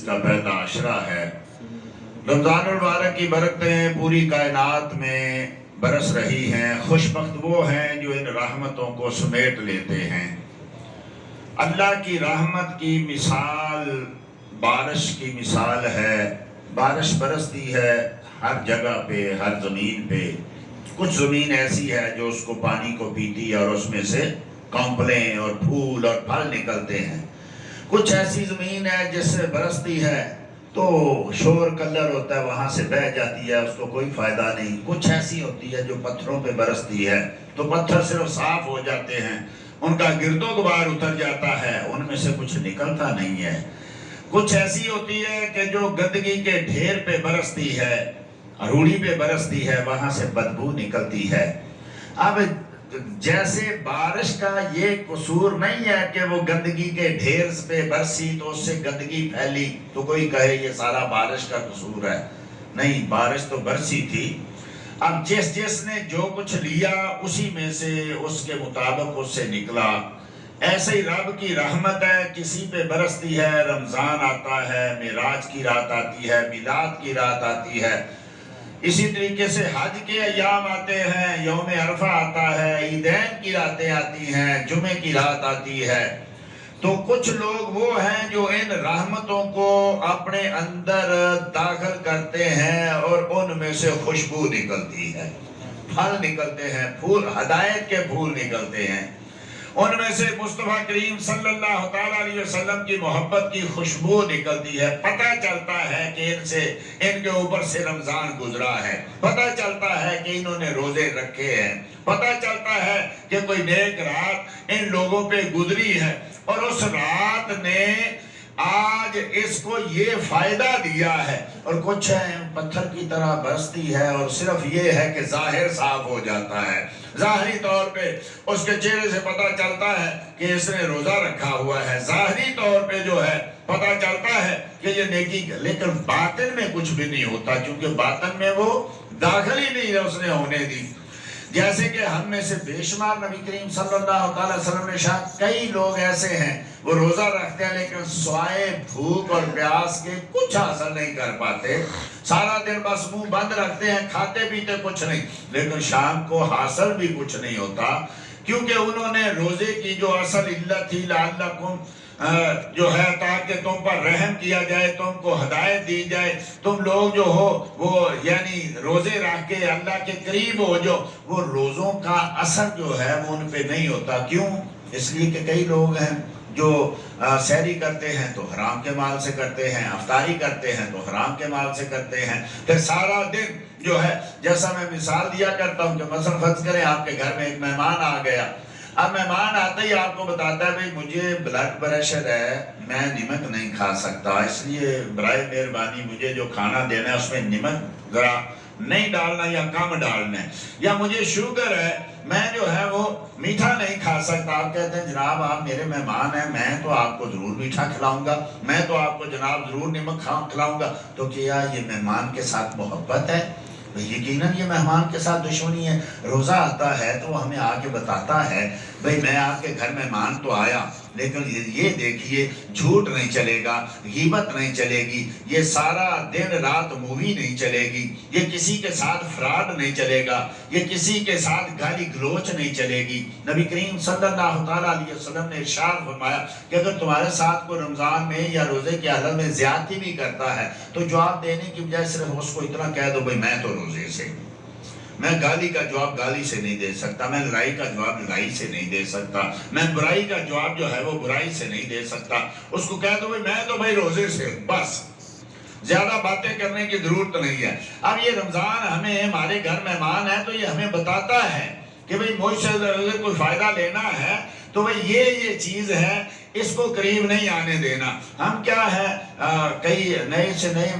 کا پہلا عشرہ ہے۔ رمضان المبارک کی برکتیں پوری کائنات میں برس رہی ہیں۔ خوش بخت وہ ہیں جو ان رحمتوں کو سمیٹ لیتے ہیں۔ اللہ کی رحمت کی مثال بارش کی مثال ہے۔ بارش برستی ہے ہر جگہ پہ، ہر زمین پہ۔ کچھ زمین ایسی ہے جو اس کو پانی کو پیتی ہے اور اس میں سے کونپلیں اور پھول اور پھل نکلتے ہیں۔ کچھ ایسی زمین ہے جس سے برستی ہے تو شور کلر ہوتا ہے، وہاں سے بہہ جاتی ہے، اس کو کوئی فائدہ نہیں۔ کچھ ایسی ہوتی ہے جو پتھروں پہ برستی ہے تو پتھر صرف صاف ہو جاتے ہیں، ان کا گرد و غبار اتر جاتا ہے، ان میں سے کچھ نکلتا نہیں ہے۔ کچھ ایسی ہوتی ہے کہ جو گندگی کے ڈھیر پہ برستی ہے، روڑی پہ برستی ہے، وہاں سے بدبو نکلتی ہے۔ اب جیسے بارش کا یہ قصور نہیں ہے کہ وہ گندگی کے ڈھیر پہ برسی تو اس سے گندگی پھیلی تو کوئی کہے یہ سارا بارش کا قصور ہے۔ نہیں، بارش تو برسی تھی۔ اب جس نے جو کچھ لیا اسی میں سے اس کے مطابق اس سے نکلا۔ ایسے ہی رب کی رحمت ہے، کسی پہ برستی ہے، رمضان آتا ہے، معراج کی رات آتی ہے، میلاد کی رات آتی ہے۔ اسی طریقے سے حج کے ایام آتے ہیں، یوم عرفہ آتا ہے، عیدین کی راتیں آتی ہیں، جمعے کی رات آتی ہے۔ تو کچھ لوگ وہ ہیں جو ان رحمتوں کو اپنے اندر داخل کرتے ہیں اور ان میں سے خوشبو نکلتی ہے، پھل نکلتے ہیں، پھول، ہدایت کے پھول نکلتے ہیں۔ ان میں سے مصطفیٰ کریم صلی اللہ تعالیٰ علیہ وسلم کی محبت کی خوشبو نکلتی ہے۔ پتہ چلتا ہے کہ ان کے اوپر سے رمضان گزرا ہے، پتہ چلتا ہے کہ انہوں نے روزے رکھے ہیں، پتہ چلتا ہے کہ کوئی نیک رات ان لوگوں پہ گزری ہے اور اس رات نے آج اس کو یہ فائدہ دیا ہے۔ اور کچھ ہے پتھر کی طرح برستی ہے اور صرف یہ ہے کہ ظاہر صاف ہو جاتا ہے، ظاہری طور پہ اس کے چہرے سے پتہ چلتا ہے کہ اس نے روزہ رکھا ہوا ہے، ظاہری طور پہ جو ہے پتہ چلتا ہے کہ یہ نیکی، لیکن باطن میں کچھ بھی نہیں ہوتا، کیونکہ باطن میں وہ داخل ہی نہیں ہے اس نے ہونے دی۔ جیسے کہ ہم میں سے بے شمار نبی کریم صلی اللہ علیہ وسلم نے شاید کئی لوگ ایسے ہیں وہ روزہ رکھتے ہیں لیکن سوائے بھوک اور پیاس کے کچھ حاصل نہیں کر پاتے، سارا دن بس منہ بند رکھتے ہیں، کھاتے پیتے کچھ نہیں، لیکن شام کو حاصل بھی کچھ نہیں ہوتا، کیونکہ انہوں نے روزے کی جو اصل علت تھی لعلکم جو ہے تاکہ تم پر رحم کیا جائے، تم کو ہدایت دی جائے، تم لوگ جو ہو وہ یعنی روزے رکھ کے اللہ کے قریب ہو، جو وہ روزوں کا اثر جو ہے وہ ان پہ نہیں ہوتا۔ کیوں؟ اس لیے کہ کئی لوگ ہیں جو سحری کرتے ہیں تو حرام کے مال سے کرتے ہیں، افطاری کرتے ہیں تو حرام کے مال سے کرتے ہیں، پھر سارا دن جو ہے، جیسا میں مثال دیا کرتا ہوں کہ مثلا فرض کریں آپ کے گھر میں ایک مہمان آ گیا، اب مہمان آتے ہی آپ کو بتاتا ہے بھئی مجھے بلڈ پریشر ہے، میں نمک نہیں کھا سکتا، اس لیے برائے مہربانی مجھے جو کھانا دینا ہے اس میں نمک ذرا نہیں ڈالنا یا کم ڈالنا ہے، یا مجھے شوگر ہے، میں جو ہے وہ میٹھا نہیں کھا سکتا۔ آپ کہتے ہیں جناب آپ میرے مہمان ہیں، میں تو آپ کو ضرور میٹھا کھلاؤں گا، میں تو آپ کو جناب ضرور نمک کھلاؤں گا، تو کیا یہ مہمان کے ساتھ محبت ہے؟ یقیناً یہ مہمان کے ساتھ دشمنی ہے۔ روزہ آتا ہے تو وہ ہمیں آ کے بتاتا ہے بھئی میں آپ کے گھر مہمان تو آیا، لیکن یہ دیکھیے جھوٹ نہیں چلے گا، غیبت نہیں چلے گی، یہ سارا دن رات مووی نہیں چلے گی، یہ کسی کے ساتھ فراڈ نہیں چلے گا، یہ کسی کے ساتھ گالی گلوچ نہیں چلے گی۔ نبی کریم صلی اللہ تعالیٰ علیہ وسلم نے ارشاد فرمایا کہ اگر تمہارے ساتھ کوئی رمضان میں یا روزے کے حالت میں زیادتی بھی کرتا ہے تو جواب دینے کی بجائے صرف اس کو اتنا کہہ دو بھئی میں تو روزے سے، میں گالی کا جواب گالی سے نہیں دے سکتا، میں لڑائی کا جواب لڑائی سے نہیں دے سکتا، میں برائی کا جواب جو ہے وہ برائی سے نہیں دے سکتا، اس کو کہہ دو میں تو بھائی روزے سے ہوں، بس زیادہ باتیں کرنے کی ضرورت نہیں ہے۔ اب یہ رمضان ہمیں ہمارے گھر مہمان ہے تو یہ ہمیں بتاتا ہے کہ بھئی مجھ سے اگر کوئی فائدہ لینا ہے تو بھئی یہ چیز ہے، اس کو قریب نہیں آنے دینا۔ ہم کیا ہے کئی نئے سے نئے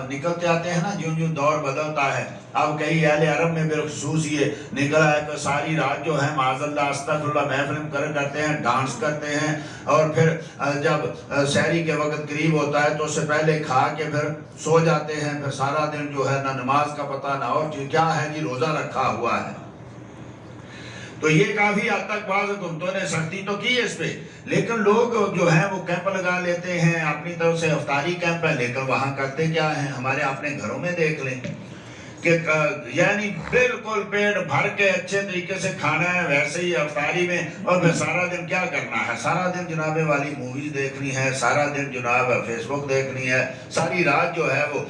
نکلتے آتے ہیں نا، جو دور بدلتا ہے، اب کئی اہل عرب میں بالخصوص یہ نکلا ہے کہ ساری رات جو ہے معاذ اللہ استغفر اللہ محفل کرتے ہیں، ڈانس کرتے ہیں، اور پھر جب سحری کے وقت قریب ہوتا ہے تو اس سے پہلے کھا کے پھر سو جاتے ہیں، پھر سارا دن جو ہے نہ نماز کا پتہ نہ اور کیا ہے جی روزہ رکھا ہوا ہے۔ تو یہ کافی حد تک بعض حکومتوں نے سختی تو کی اس پہ، لیکن لوگ جو ہیں وہ کیمپ لگا لیتے ہیں اپنی طرف سے، افطاری کیمپ ہے، لیکن وہاں کرتے کیا ہیں؟ ہمارے اپنے گھروں میں دیکھ لیں کہ یعنی بالکل پیٹ بھر کے اچھے طریقے سے کھانا ہے، ویسے ہی افطاری میں، اور پھر سارا دن کیا کرنا ہے؟ سارا دن جناب والی موویز دیکھنی ہے، سارا دن جناب فیس بک دیکھنی ہے، ساری رات جو ہے وہ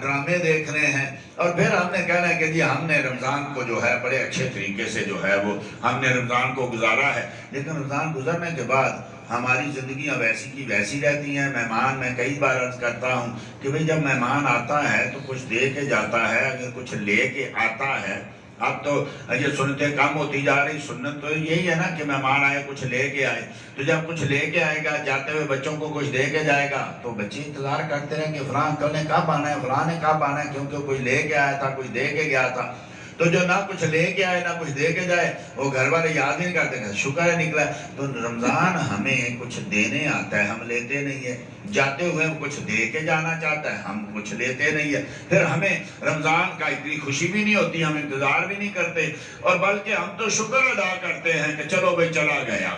ڈرامے دیکھنے ہیں، اور پھر ہم نے کہنا ہے کہ جی ہم نے رمضان کو جو ہے بڑے اچھے طریقے سے جو ہے وہ ہم نے رمضان کو گزارا ہے۔ لیکن رمضان گزرنے کے بعد ہماری زندگیاں ویسی کی ویسی رہتی ہیں۔ مہمان، میں کئی بار عرض کرتا ہوں کہ بھئی جب مہمان آتا ہے تو کچھ دے کے جاتا ہے، اگر کچھ لے کے آتا ہے۔ اب تو یہ سنتیں کم ہوتی جا رہی، سنت تو یہی ہے نا کہ مہمان آئے کچھ لے کے آئے، تو جب کچھ لے کے آئے گا، جاتے ہوئے بچوں کو کچھ دے کے جائے گا، تو بچے انتظار کرتے رہیں کہ فلاں انکل نے کب آنا ہے، فلاں نے کب آنا ہے، کیونکہ کوئی لے کے آیا تھا، کوئی دے کے گیا تھا۔ تو جو نہ کچھ لے کے آئے نہ کچھ دے کے جائے، وہ گھر والے یاد نہیں کرتے کہ شکر ہے نکلا ہے۔ تو رمضان ہمیں کچھ دینے آتا ہے، ہم لیتے نہیں ہے۔ جاتے ہوئے کچھ دے کے جانا چاہتا ہے، ہم کچھ لیتے نہیں ہے۔ پھر ہمیں رمضان کا اتنی خوشی بھی نہیں ہوتی، ہم انتظار بھی نہیں کرتے، اور بلکہ ہم تو شکر ادا کرتے ہیں کہ چلو بھائی چلا گیا۔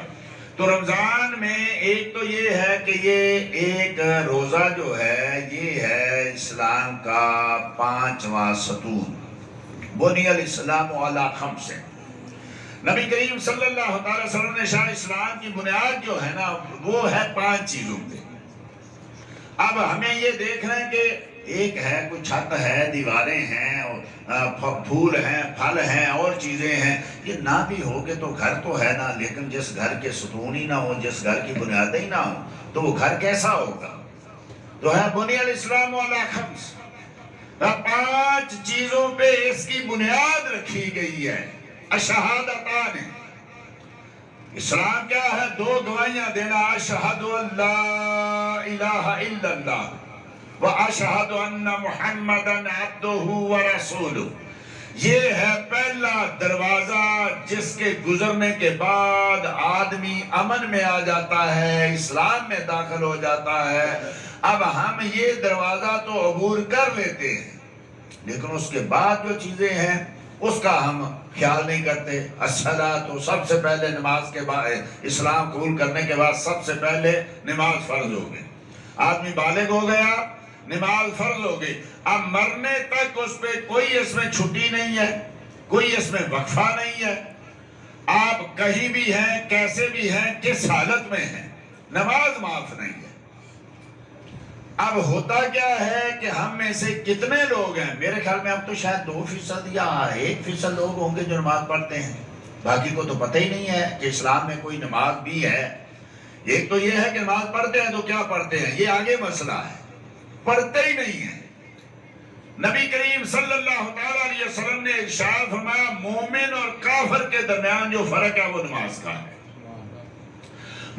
تو رمضان میں ایک تو یہ ہے کہ یہ ایک روزہ جو ہے یہ ہے اسلام کا 5واں ستون، بنی الاسلام علی خمس۔ نبی کریم صلی اللہ علیہ وسلم نے شاہ اسلام کی بنیاد جو ہے نا وہ ہے 5 چیزوں پہ۔ اب ہمیں یہ دیکھنا ہے کہ ایک ہے، کوئی چھت ہے، دیواریں ہیں، پھول ہیں، پھل ہیں، اور چیزیں ہیں، یہ نہ بھی ہوگے تو گھر تو ہے نا، لیکن جس گھر کے ستون ہی نہ ہو، جس گھر کی بنیادیں ہی نہ ہو، تو وہ گھر کیسا ہوگا؟ تو ہے بنی الاسلام علی خمس، 5 چیزوں پہ اس کی بنیاد رکھی گئی ہے۔ الشہادتان، اسلام کیا ہے؟ 2 گواہیاں دینا، اشہد ان لا الہ الا اللہ واشہد ان محمدًا عبدہ ورسولہ۔ یہ ہے پہلا دروازہ جس کے گزرنے کے بعد آدمی امن میں آ جاتا ہے، اسلام میں داخل ہو جاتا ہے۔ اب ہم یہ دروازہ تو عبور کر لیتے ہیں، لیکن اس کے بعد جو چیزیں ہیں اس کا ہم خیال نہیں کرتے۔ الصلاۃ، تو سب سے پہلے نماز کے بعد، اسلام قبول کرنے کے بعد سب سے پہلے نماز فرض ہو گئی، آدمی بالغ ہو گیا، نماز فرض ہو گئی۔ اب مرنے تک اس پہ کوئی اس میں چھٹی نہیں ہے، کوئی اس میں وقفہ نہیں ہے۔ آپ کہیں بھی ہیں، کیسے بھی ہیں، کس حالت میں ہیں، نماز معاف نہیں ہے۔ اب ہوتا کیا ہے کہ ہم میں سے کتنے لوگ ہیں؟ میرے خیال میں اب تو شاید 2% یا 1% لوگ ہوں گے جو نماز پڑھتے ہیں، باقی کو تو پتہ ہی نہیں ہے کہ اسلام میں کوئی نماز بھی ہے۔ ایک تو یہ ہے کہ نماز پڑھتے ہیں تو کیا پڑھتے ہیں، یہ آگے مسئلہ ہے، پڑھتے ہی نہیں ہیں۔ نبی کریم صلی اللہ علیہ وسلم نے ارشاد فرمایا مومن اور کافر کے درمیان جو فرق ہے وہ نماز کا ہے۔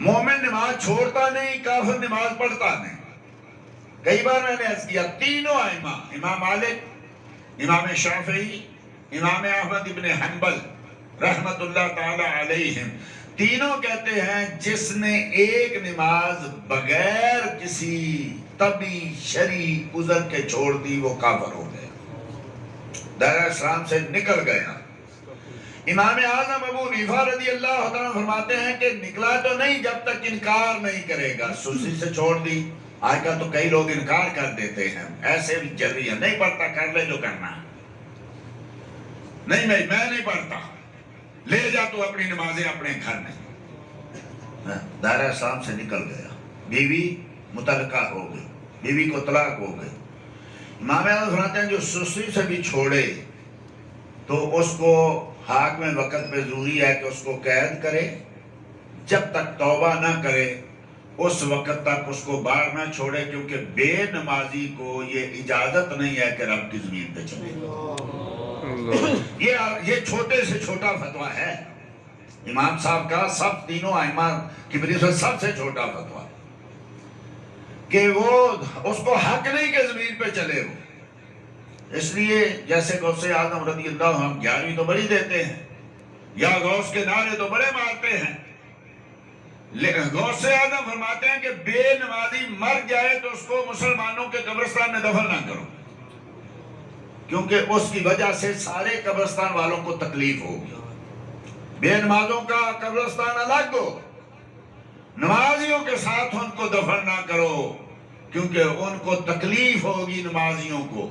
مومن نماز چھوڑتا نہیں، کافر نماز پڑھتا نہیں۔ کئی بار میں نے عرض کیا، تینوں ائمہ، امام مالک، امام شافعی، امام احمد ابن حنبل رحمت اللہ تعالی علیہم، تینوں کہتے ہیں جس نے ایک نماز بغیر کسی طبی شرعی عذر کے چھوڑ دی وہ کافر ہو گیا، دائرہ اسلام سے نکل گیا۔ امام اعظم ابو حنیفہ رضی اللہ عنہ فرماتے ہیں کہ نکلا تو نہیں جب تک انکار نہیں کرے گا، سستی سے چھوڑ دی۔ آج کل تو کئی لوگ انکار کر دیتے ہیں، ایسے بھی چل رہی ہے، نہیں پڑھتا، کر لے جو کرنا ہے، نہیں میں نہیں پڑھتا، لے جا تو اپنی نمازیں اپنے گھر میں۔ دائرہ اسلام سے نکل گیا، بیوی متعلقہ ہو گئی، بیوی کو طلاق ہو گئی۔ امام اعظم فرماتے ہیں جو سستی سے بھی چھوڑے تو اس کو حاکم وقت پہ ضروری ہے کہ اس کو قید کرے، جب تک توبہ نہ کرے اس وقت تک اس کو باہر نہ چھوڑے، کیونکہ بے نمازی کو یہ اجازت نہیں ہے کہ رب کی زمین پہ چلے۔ یہ چھوٹے سے چھوٹا فتویٰ ہے امام صاحب کا، سب تینوں ائمہ کی وجہ سے سب سے چھوٹا فتویٰ، کہ وہ اس کو حق نہیں کہ زمین پہ چلے وہ۔ اس لیے جیسے غوث اعظم رضی اللہ عنہ 11ویں تو بڑی دیتے ہیں، یا غوث کے نعرے تو بڑے مارتے ہیں، لیکن غوث اعظم فرماتے ہیں کہ بے نمازی مر جائے تو اس کو مسلمانوں کے قبرستان میں دفن نہ کرو، کیونکہ اس کی وجہ سے سارے قبرستان والوں کو تکلیف ہوگی۔ بے نمازوں کا قبرستان الگ ہو، نمازیوں کے ساتھ ان کو دفن نہ کرو، کیونکہ ان کو تکلیف ہوگی نمازیوں کو۔